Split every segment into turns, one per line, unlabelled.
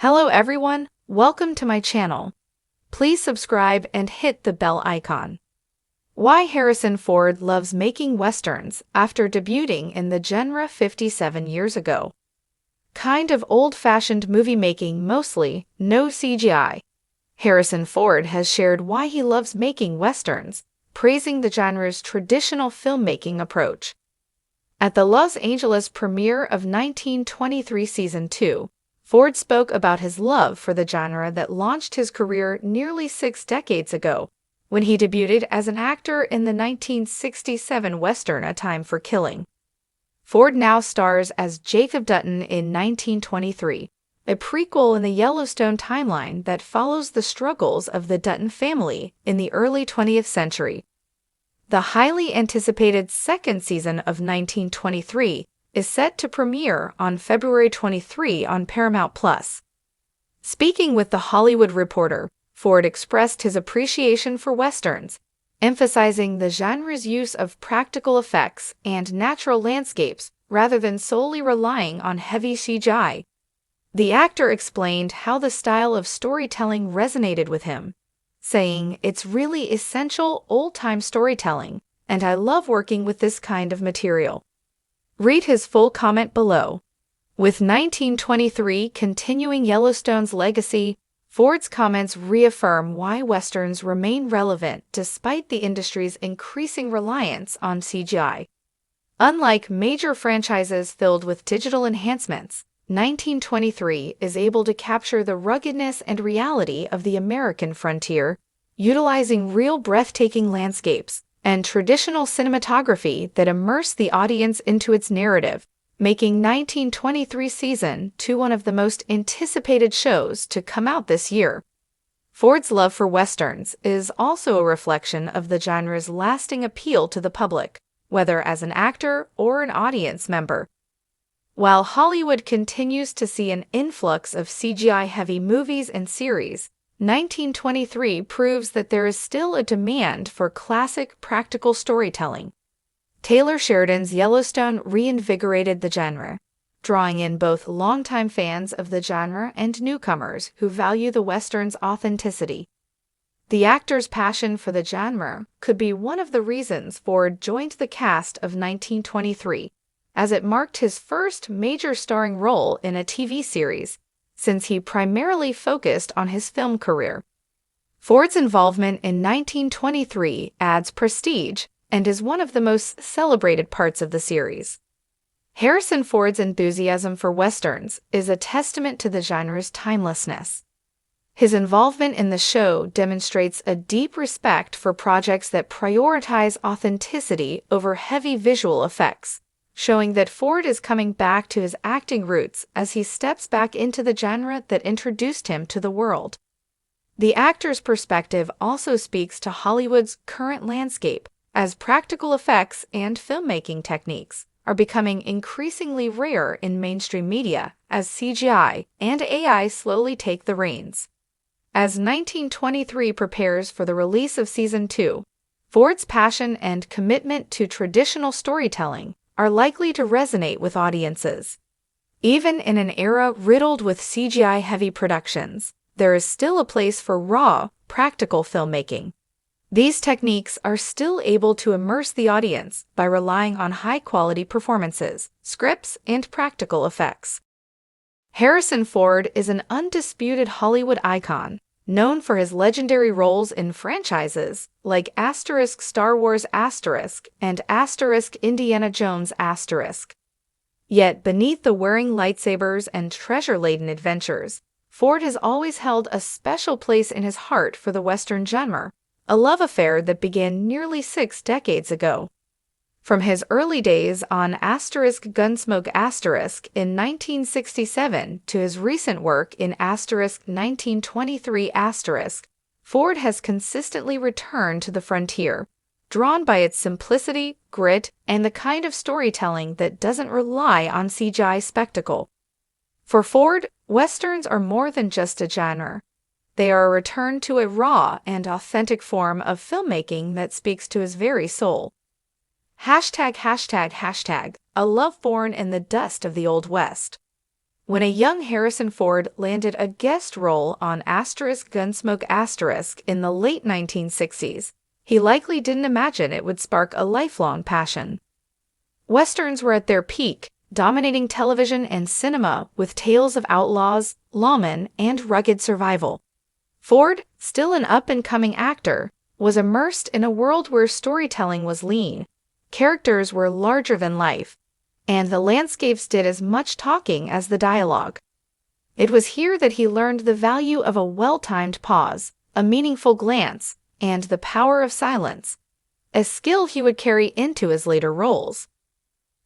Hello everyone, welcome to my channel. Please subscribe and hit the bell icon. Why Harrison Ford loves making westerns after debuting in the genre 57 years ago. Kind of old-fashioned movie making mostly, no CGI. Harrison Ford has shared why he loves making westerns, praising the genre's traditional filmmaking approach. At the Los Angeles premiere of 1923 Season 2, Ford spoke about his love for the genre that launched his career nearly 6 decades ago, when he debuted as an actor in the 1967 Western A Time for Killing. Ford now stars as Jacob Dutton in 1923, a prequel in the Yellowstone timeline that follows the struggles of the Dutton family in the early 20th century. The highly anticipated second season of 1923 is set to premiere on February 23 on Paramount+. Speaking with The Hollywood Reporter, Ford expressed his appreciation for westerns, emphasizing the genre's use of practical effects and natural landscapes rather than solely relying on heavy CGI. The actor explained how the style of storytelling resonated with him, saying, "It's really essential old-time storytelling, and I love working with this kind of material." Read his full comment below. With 1923 continuing Yellowstone's legacy, Ford's comments reaffirm why westerns remain relevant despite the industry's increasing reliance on CGI. Unlike major franchises filled with digital enhancements, 1923 is able to capture the ruggedness and reality of the American frontier, utilizing real breathtaking landscapes and traditional cinematography that immerse the audience into its narrative, making 1923 Season 2 one of the most anticipated shows to come out this year. Ford's love for westerns is also a reflection of the genre's lasting appeal to the public, whether as an actor or an audience member. While Hollywood continues to see an influx of CGI-heavy movies and series, 1923 proves that there is still a demand for classic practical storytelling. Taylor Sheridan's Yellowstone reinvigorated the genre, drawing in both longtime fans of the genre and newcomers who value the western's authenticity. The actor's passion for the genre could be one of the reasons Ford joined the cast of 1923, as it marked his first major starring role in a TV series, since he primarily focused on his film career. Ford's involvement in 1923 adds prestige and is one of the most celebrated parts of the series. Harrison Ford's enthusiasm for westerns is a testament to the genre's timelessness. His involvement in the show demonstrates a deep respect for projects that prioritize authenticity over heavy visual effects, showing that Ford is coming back to his acting roots as he steps back into the genre that introduced him to the world. The actor's perspective also speaks to Hollywood's current landscape, as practical effects and filmmaking techniques are becoming increasingly rare in mainstream media as CGI and AI slowly take the reins. As 1923 prepares for the release of Season 2, Ford's passion and commitment to traditional storytelling are likely to resonate with audiences. Even in an era riddled with CGI-heavy productions, there is still a place for raw, practical filmmaking. These techniques are still able to immerse the audience by relying on high-quality performances, scripts, and practical effects. Harrison Ford is an undisputed Hollywood icon, known for his legendary roles in franchises like Star Wars and Indiana Jones. Yet beneath the whirring lightsabers and treasure-laden adventures, Ford has always held a special place in his heart for the Western genre, a love affair that began nearly 6 decades ago. From his early days on Gunsmoke in 1967 to his recent work in 1923 Ford has consistently returned to the frontier, drawn by its simplicity, grit, and the kind of storytelling that doesn't rely on CGI spectacle. For Ford, westerns are more than just a genre. They are a return to a raw and authentic form of filmmaking that speaks to his very soul. ###, a love born in the dust of the Old West. When a young Harrison Ford landed a guest role on Gunsmoke in the late 1960s, he likely didn't imagine it would spark a lifelong passion. Westerns were at their peak, dominating television and cinema with tales of outlaws, lawmen, and rugged survival. Ford, still an up-and-coming actor, was immersed in a world where storytelling was lean, characters were larger than life, and the landscapes did as much talking as the dialogue. It was here that he learned the value of a well-timed pause, a meaningful glance, and the power of silence, a skill he would carry into his later roles.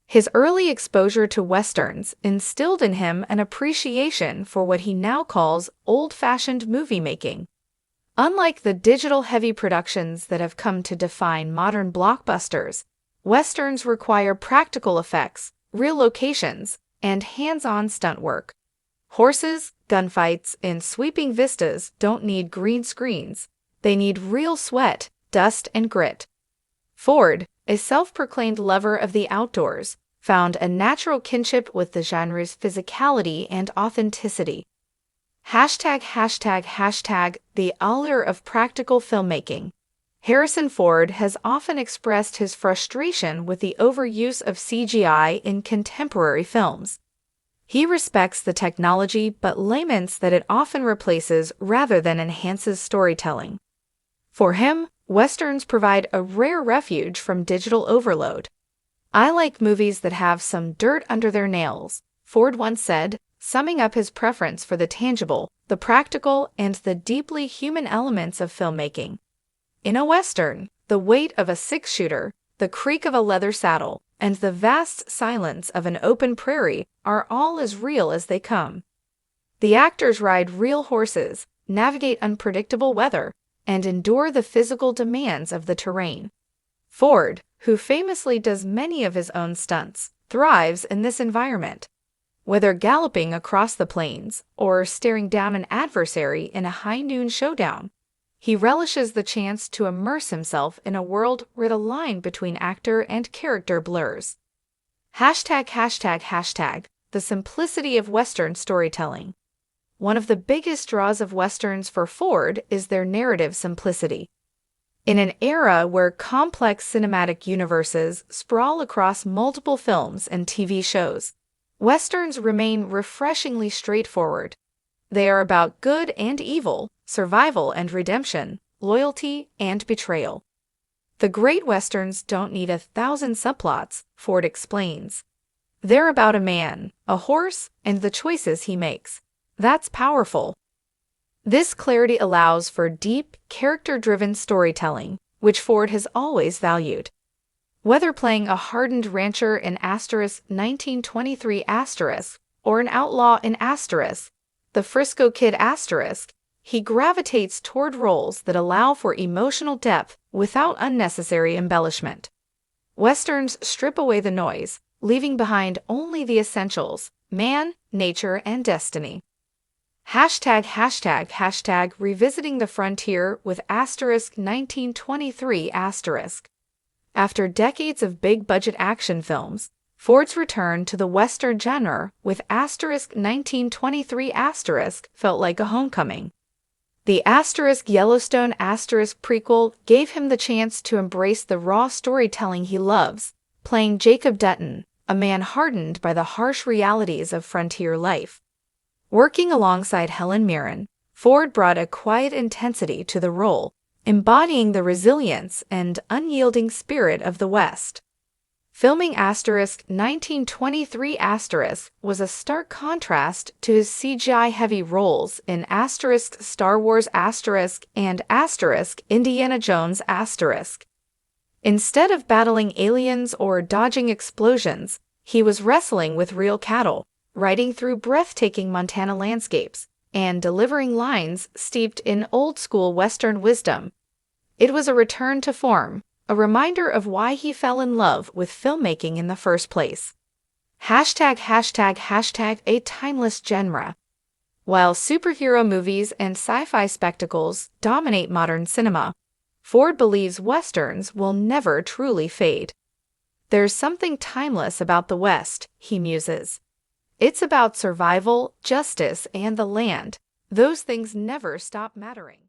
His early exposure to westerns instilled in him an appreciation for what he now calls old-fashioned movie-making. Unlike the digital-heavy productions that have come to define modern blockbusters, westerns require practical effects, real locations, and hands-on stunt work. Horses, gunfights, and sweeping vistas don't need green screens. They need real sweat, dust, and grit. Ford, a self-proclaimed lover of the outdoors, found a natural kinship with the genre's physicality and authenticity. The allure of practical filmmaking. Harrison Ford has often expressed his frustration with the overuse of CGI in contemporary films. He respects the technology but laments that it often replaces rather than enhances storytelling. For him, westerns provide a rare refuge from digital overload. "I like movies that have some dirt under their nails," Ford once said, summing up his preference for the tangible, the practical, and the deeply human elements of filmmaking. In a western, the weight of a six-shooter, the creak of a leather saddle, and the vast silence of an open prairie are all as real as they come. The actors ride real horses, navigate unpredictable weather, and endure the physical demands of the terrain. Ford, who famously does many of his own stunts, thrives in this environment. Whether galloping across the plains or staring down an adversary in a high-noon showdown, he relishes the chance to immerse himself in a world where the line between actor and character blurs. The simplicity of Western storytelling. One of the biggest draws of Westerns for Ford is their narrative simplicity. In an era where complex cinematic universes sprawl across multiple films and TV shows, Westerns remain refreshingly straightforward. They are about good and evil, survival and redemption, loyalty and betrayal. The great Westerns don't need 1,000 subplots, Ford explains. They're about a man, a horse, and the choices he makes. That's powerful. This clarity allows for deep, character-driven storytelling, which Ford has always valued. Whether playing a hardened rancher in 1923 or an outlaw in the Frisco Kid he gravitates toward roles that allow for emotional depth without unnecessary embellishment. Westerns strip away the noise, leaving behind only the essentials: man, nature, and destiny. Revisiting the frontier with 1923 After decades of big-budget action films, Ford's return to the Western genre with 1923 felt like a homecoming. The Yellowstone prequel gave him the chance to embrace the raw storytelling he loves, playing Jacob Dutton, a man hardened by the harsh realities of frontier life. Working alongside Helen Mirren, Ford brought a quiet intensity to the role, embodying the resilience and unyielding spirit of the West. Filming 1923 was a stark contrast to his CGI-heavy roles in Star Wars and Indiana Jones . Instead of battling aliens or dodging explosions, he was wrestling with real cattle, riding through breathtaking Montana landscapes, and delivering lines steeped in old-school Western wisdom. It was a return to form, a reminder of why he fell in love with filmmaking in the first place. A timeless genre. While superhero movies and sci-fi spectacles dominate modern cinema, Ford believes Westerns will never truly fade. There's something timeless about the West, he muses. It's about survival, justice, and the land. Those things never stop mattering.